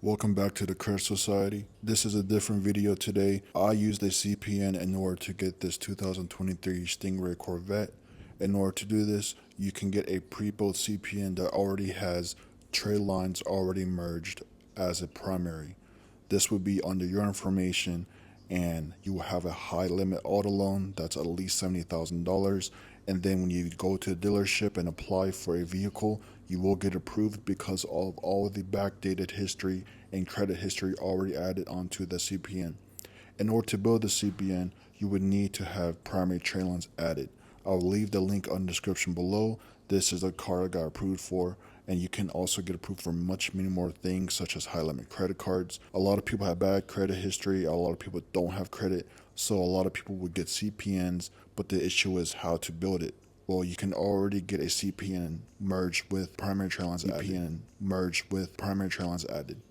Welcome back to the Credit Society. This is a different video today. I used a CPN in order to get this 2023 Stingray Corvette. In order to do this, you can get a pre-built CPN that already has Tradelines already merged as a primary. This would be under your information, and you will have a high limit auto loan that's at least $70,000. And then when you go to the dealership and apply for a vehicle, you will get approved because of all of the backdated history and credit history already added onto the CPN. In order to build the CPN, you would need to have primary Tradelines added. I'll leave the link on the description below. This is a car I got approved for, and you can also get approved for many more things such as high limit credit cards. A lot of people have bad credit history. A lot of people don't have credit, so a lot of people would get CPNs, but the issue is how to build it. Well, you can already get a CPN merged with primary Tradelines added.